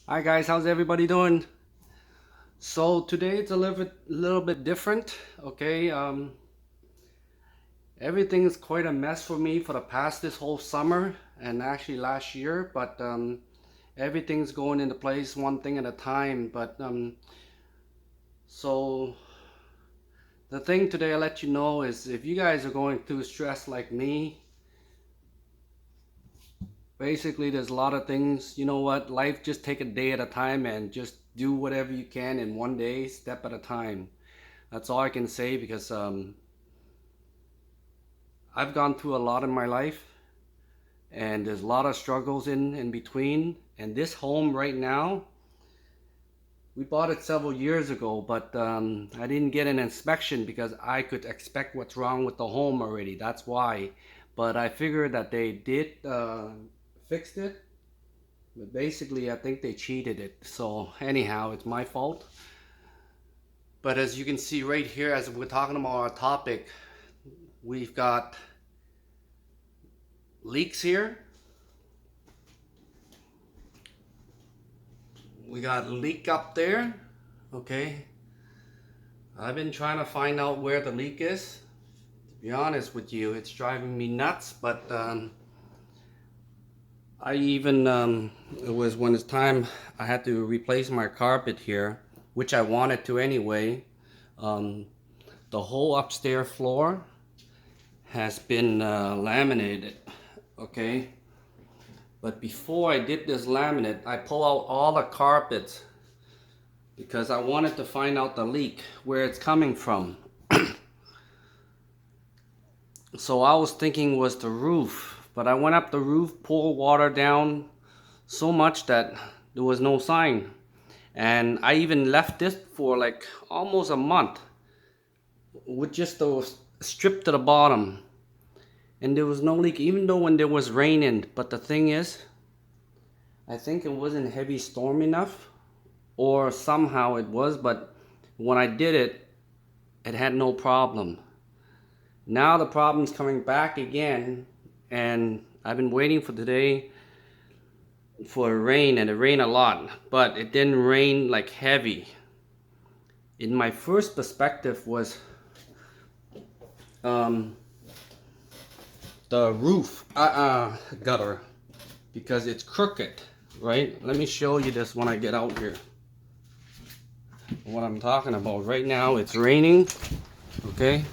Hi guys, how's everybody doing? So today it's a little bit different. Okay, everything is quite a mess for me for the past this whole summer and actually last year, but everything's going into place one thing at a time. But so the thing today I let you know is if you guys are going through stress like me, basically there's a lot of things. You know what? Life just take a day at a time and just do whatever you can in one day, step at a time. That's all I can say because I've gone through a lot in my life and there's a lot of struggles in between. And this home right now, we bought it several years ago, but I didn't get an inspection because I could expect what's wrong with the home already. That's why. But I figured that they did fixed it. But basically, I think they cheated it. So anyhow, it's my fault. But as you can see right here, as we're talking about our topic, we've got leaks here. We got a leak up there. Okay, I've been trying to find out where the leak is. To be honest with you, it's driving me nuts. But I even it was when it's time I had to replace my carpet here, which I wanted to anyway. um, the whole upstairs floor has been laminated. Okay, but before I did this laminate, I pull out all the carpets because I wanted to find out the leak, where it's coming from. So I was thinking was the roof, but I went up the roof, poured water down so much that there was no sign. And I even left this for like almost a month with just the strip to the bottom. And there was no leak, even though when there was rain in. But the thing is, I think it wasn't heavy storm enough, or somehow it was, but when I did it, it had no problem. Now the problem's coming back again, and I've been waiting for today for rain, and it rained a lot, but it didn't rain like heavy. In my first perspective was um, the roof gutter, because it's crooked, right? Let me show you this when I get out here. What I'm talking about. Right now it's raining, okay?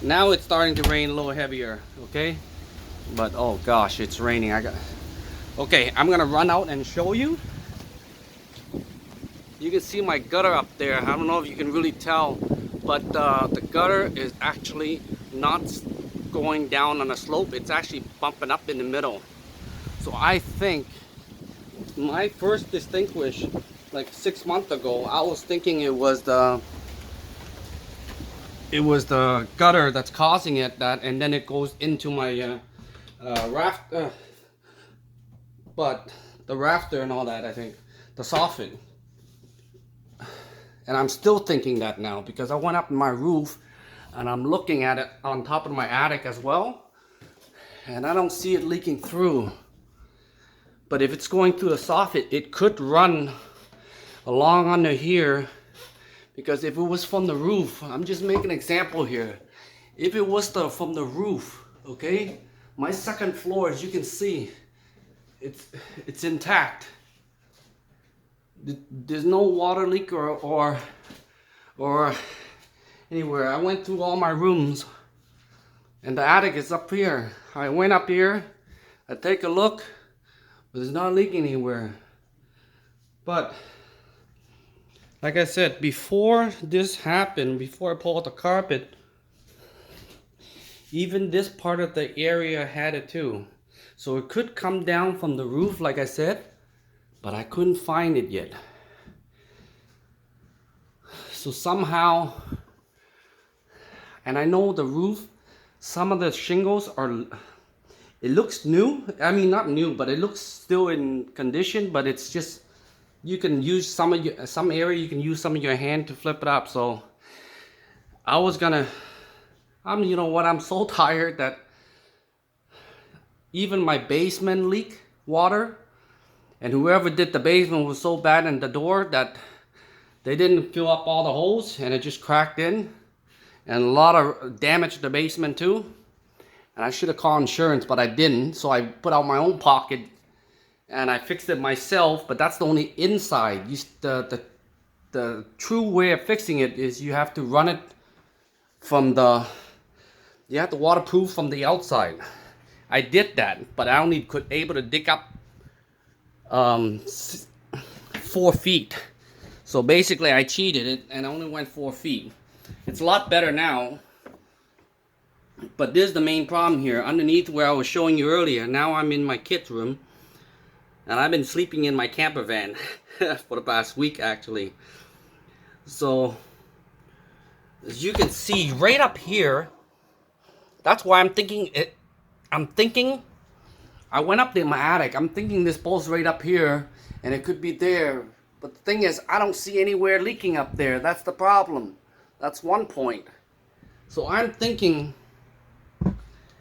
Now it's starting to rain a little heavier, okay? But oh gosh, it's raining. Okay, I'm gonna run out and show you. You can see my gutter up there. I don't know if you can really tell, but the gutter is actually not going down on a slope. It's actually bumping up in the middle. So I think my first distinguish, like 6 months ago, I was thinking it was the gutter that's causing it, and then it goes into my raft, but the rafter and all that, I think, the soffit. And I'm still thinking that now because I went up my roof and I'm looking at it on top of my attic as well, and I don't see it leaking through. But if it's going through the soffit, it could run along under here, because if it was from the roof, I'm just making an example here. If it was from the roof, okay, my second floor, as you can see, it's intact. There's no water leak or anywhere. I went through all my rooms, and the attic is up here. I went up here, I take a look, but it's not leaking anywhere. But like I said, before this happened, before I pulled the carpet, even this part of the area had it too. So it could come down from the roof, like I said, but I couldn't find it yet. So somehow, and I know the roof, some of the shingles are, it looks new. I mean, not new, but it looks still in condition, but it's just, you can use some area, you can use some of your hand to flip it up. So you know what, I'm so tired that even my basement leak water, And whoever did the basement was so bad in the door that they didn't fill up all the holes and it just cracked in. And a lot of damage to the basement too. And I should have called insurance, but I didn't. So I put out my own pocket and I fixed it myself. But that's the only inside. The true way of fixing it is you have to run it from the, you have to waterproof from the outside. I did that, but I only could able to dig up 4 feet. So basically I cheated it and I only went 4 feet. It's a lot better now. But this is the main problem here. Underneath where I was showing you earlier, now I'm in my kid's room. And I've been sleeping in my camper van for the past week actually. So as you can see right up here, that's why I'm thinking I went up there in my attic. I'm thinking this bolt's right up here and it could be there. But the thing is, I don't see anywhere leaking up there. That's the problem. That's one point. So I'm thinking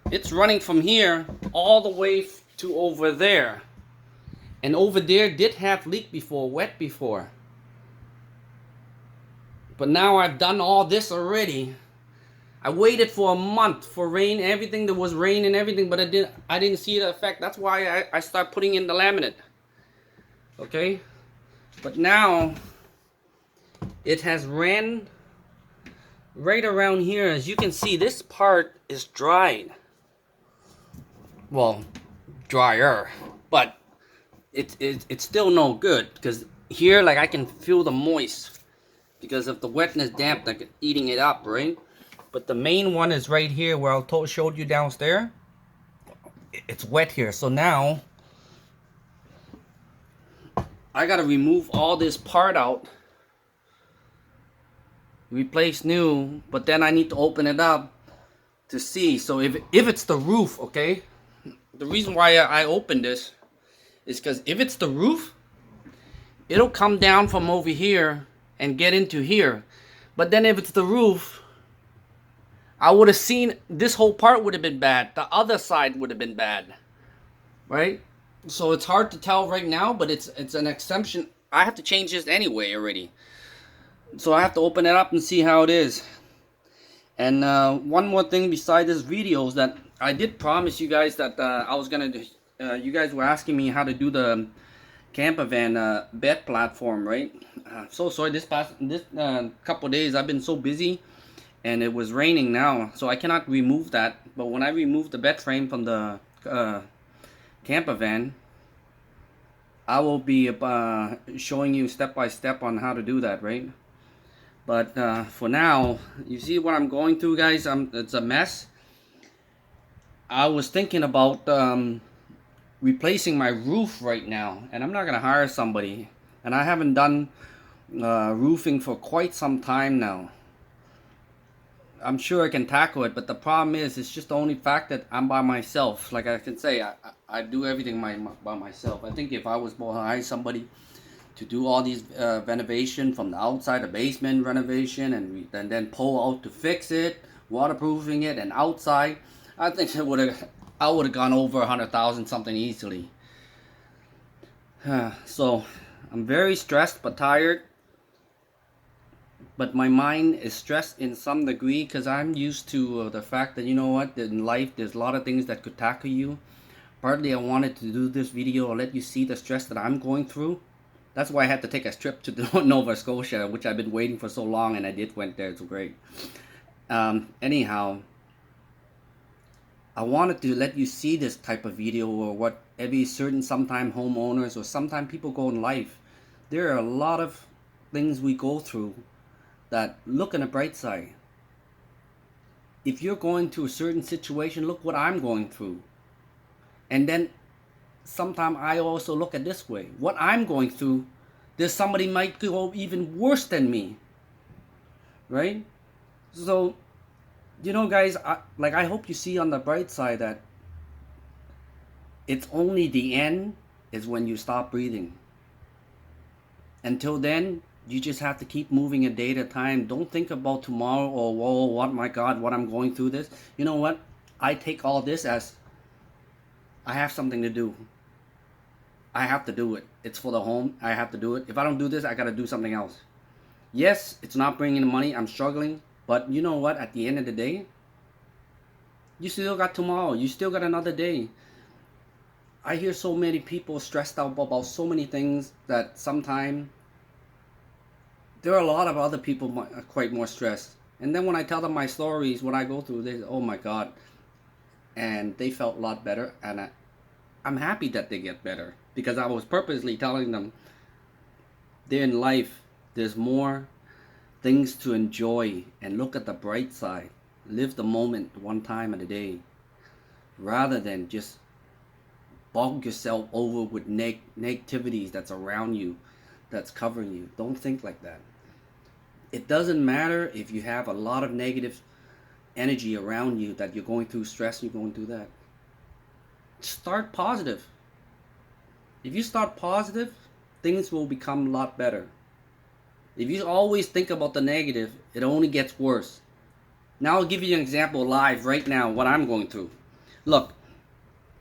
it's running from here all the way to over there. And over there did have leak before, wet before. But now I've done all this already. I waited for a month for rain, everything. There was rain and everything, but I didn't see the effect. That's why I start putting in the laminate. Okay? But now it has ran right around here. As you can see, this part is dried. Well, drier, but it's still no good because here, like, I can feel the moist because of the wetness, damp, like eating it up, right? But the main one is right here where I showed you downstairs. It's wet here, so now I gotta remove all this part out, replace new, but then I need to open it up to see. So if it's the roof, okay, the reason why I opened this is because if it's the roof, it'll come down from over here and get into here. But then if it's the roof, I would have seen this whole part would have been bad. The other side would have been bad, right? So it's hard to tell right now, but it's an exemption. I have to change this anyway already. So I have to open it up and see how it is. And one more thing beside this video is that I did promise you guys that I was gonna do, you guys were asking me how to do the camper van bed platform, right? So sorry, this couple days I've been so busy and it was raining now, so I cannot remove that. But when I remove the bed frame from the camper van, I will be showing you step by step on how to do that, right? But for now, you see what I'm going through, guys. It's a mess. I was thinking about replacing my roof right now, and I'm not gonna hire somebody, and I haven't done roofing for quite some time now. I'm sure I can tackle it, but the problem is, it's just the only fact that I'm by myself. Like I can say, I do everything by myself. I think if I was to hire somebody to do all these renovation from the outside, the basement renovation, and then pull out to fix it, waterproofing it, and outside, I think I would have gone over 100,000 something easily. So I'm very stressed but tired. But my mind is stressed in some degree because I'm used to the fact that, you know what, in life there's a lot of things that could tackle you. Partly I wanted to do this video and let you see the stress that I'm going through. That's why I had to take a trip to Nova Scotia, which I've been waiting for so long, and I went there. It's great. Anyhow, I wanted to let you see this type of video, or what every certain sometime homeowners or sometime people go in life. There are a lot of things we go through that look on the bright side. If you're going through a certain situation, look what I'm going through. And then sometimes I also look at this way. What I'm going through, there's somebody might go even worse than me. Right? So, you know, guys, I hope you see on the bright side that it's only the end is when you stop breathing. Until then, you just have to keep moving a day at a time. Don't think about tomorrow or, whoa, what, my God, what I'm going through this. You know what? I take all this as I have something to do. I have to do it. It's for the home. I have to do it. If I don't do this, I got to do something else. Yes, it's not bringing in money. I'm struggling. But you know what? At the end of the day, you still got tomorrow. You still got another day. I hear so many people stressed out about so many things that sometimes there are a lot of other people quite more stressed. And then when I tell them my stories, what I go through, they say, oh my God. And they felt a lot better. And I'm happy that they get better. Because I was purposely telling them, they're in life, there's more things to enjoy. And look at the bright side. Live the moment one time at a day. Rather than just bog yourself over with negativities that's around you, that's covering you. Don't think like that. It doesn't matter if you have a lot of negative energy around you, that you're going through stress, you're going through that. Start positive. If you start positive, things will become a lot better. If you always think about the negative, it only gets worse. Now I'll give you an example live right now, what I'm going through. Look,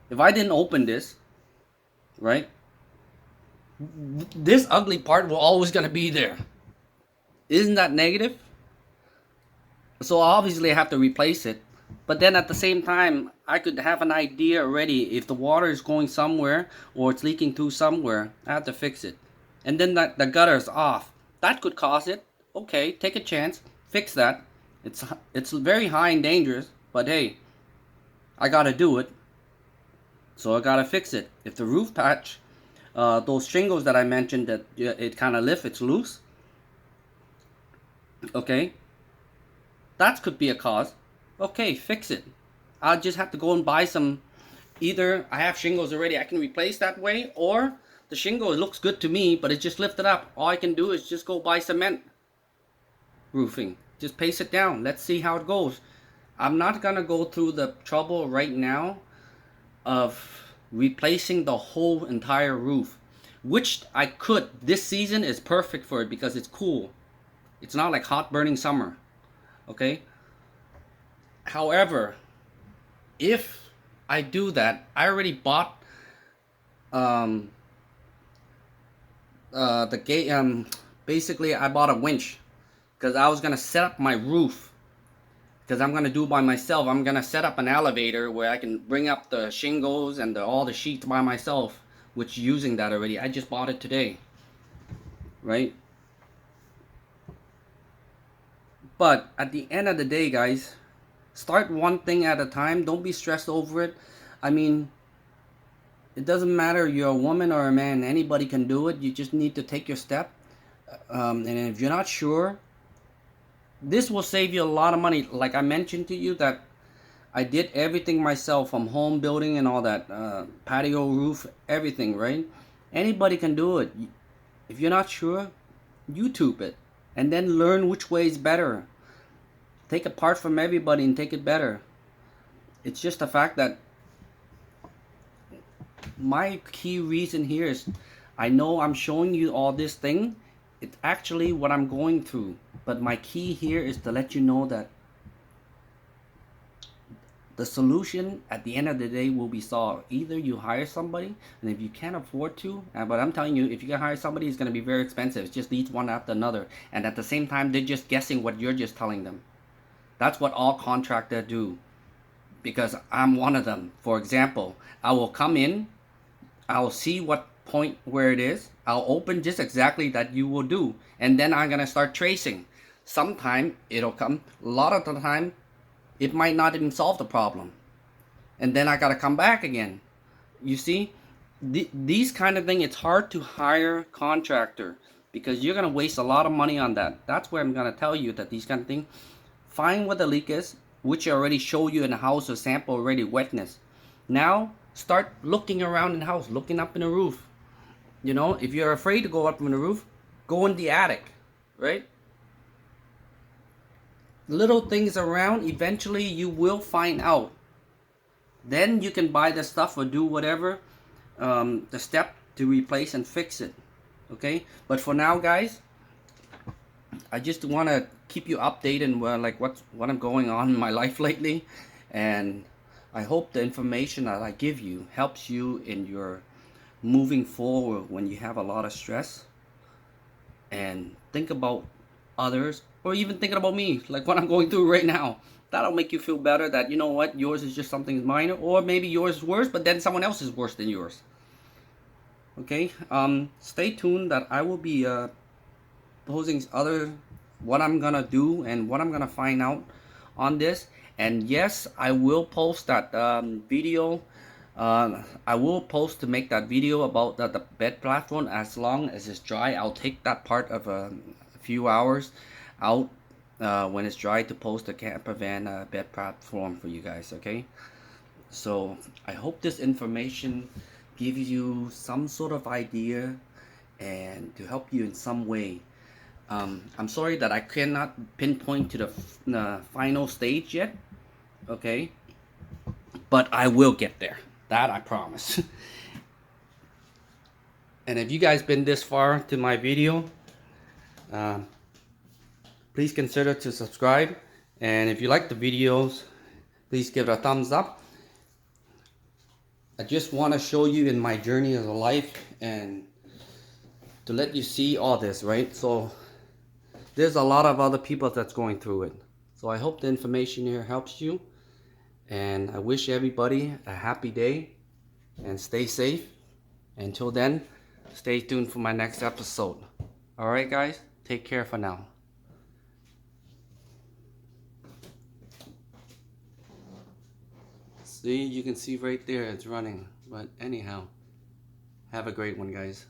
if I didn't open this, right, this ugly part will always gonna be there. Isn't that negative? So obviously I have to replace it. But then at the same time, I could have an idea already. If the water is going somewhere or it's leaking through somewhere, I have to fix it. And then the gutter is off. That could cause it. Okay, take a chance, fix that. It's very high and dangerous, but hey, I gotta do it. So I gotta fix it. If the roof patch, those shingles that I mentioned that it kind of lifts, it's loose. Okay, that could be a cause. Okay, fix it. I'll just have to go and buy some. Either I have shingles already, I can replace that way, or the shingle, it looks good to me, but it's just lifted up. All I can do is just go buy cement roofing. Just paste it down. Let's see how it goes. I'm not gonna go through the trouble right now of replacing the whole entire roof, which I could. This season is perfect for it because it's cool. It's not like hot burning summer. Okay. However, if I do that, I already bought the gate. Basically I bought a winch because I was gonna set up my roof, because I'm gonna do it by myself. I'm gonna set up an elevator where I can bring up the shingles and all the sheets by myself, which using that already. I just bought it today, right? But at the end of the day, guys, start one thing at a time. Don't be stressed over it. I mean, it doesn't matter you're a woman or a man. Anybody can do it. You just need to take your step. And if you're not sure, this will save you a lot of money. Like I mentioned to you that I did everything myself, from home building and all that, patio roof, everything, right? Anybody can do it. If you're not sure, YouTube it and then learn which way is better. Take a part from everybody and take it better. It's just the fact that my key reason here is, I know I'm showing you all this thing. It's actually what I'm going through. But my key here is to let you know that the solution at the end of the day will be solved. Either you hire somebody, and if you can't afford to, but I'm telling you, if you can hire somebody, it's going to be very expensive. It's just each one after another. And at the same time, they're just guessing what you're just telling them. That's what all contractors do. Because I'm one of them. For example, I will come in, I'll see what point where it is, I'll open just exactly that you will do, and then I'm going to start tracing. Sometime it'll come, a lot of the time, it might not even solve the problem. And then I got to come back again. You see, these kind of things, it's hard to hire contractor because you're going to waste a lot of money on that. That's where I'm going to tell you that these kind of things, find where the leak is, which I already show you in the house, or sample already wetness. Now, start looking around in the house, looking up in the roof. You know, if you're afraid to go up in the roof, go in the attic, right? Little things around, eventually you will find out. Then you can buy the stuff or do whatever, the step to replace and fix it. Okay, but for now, guys, I just want to keep you updated on like what I'm going on in my life lately, and I hope the information that I give you helps you in your moving forward when you have a lot of stress, and think about others, or even thinking about me, like what I'm going through right now. That'll make you feel better that, you know what, yours is just something minor, or maybe yours is worse, but then someone else is worse than yours. Okay, stay tuned that I will be posting other, what I'm gonna do and what I'm gonna find out on this. And yes, I will post that video. I will post to make that video about the bed platform. As long as it's dry, I'll take that part of a few hours out when it's dry to post the camper van bed platform for you guys. Okay, so I hope this information gives you some sort of idea and to help you in some way. I'm sorry that I cannot pinpoint to the final stage yet, okay? But I will get there. That I promise. And if you guys been this far to my video, please consider to subscribe. And if you like the videos, please give it a thumbs up. I just want to show you in my journey of life and to let you see all this, right? So there's a lot of other people that's going through it. So I hope the information here helps you. And I wish everybody a happy day and stay safe. Until then, stay tuned for my next episode. Alright guys, take care for now. See, you can see right there it's running. But anyhow, have a great one guys.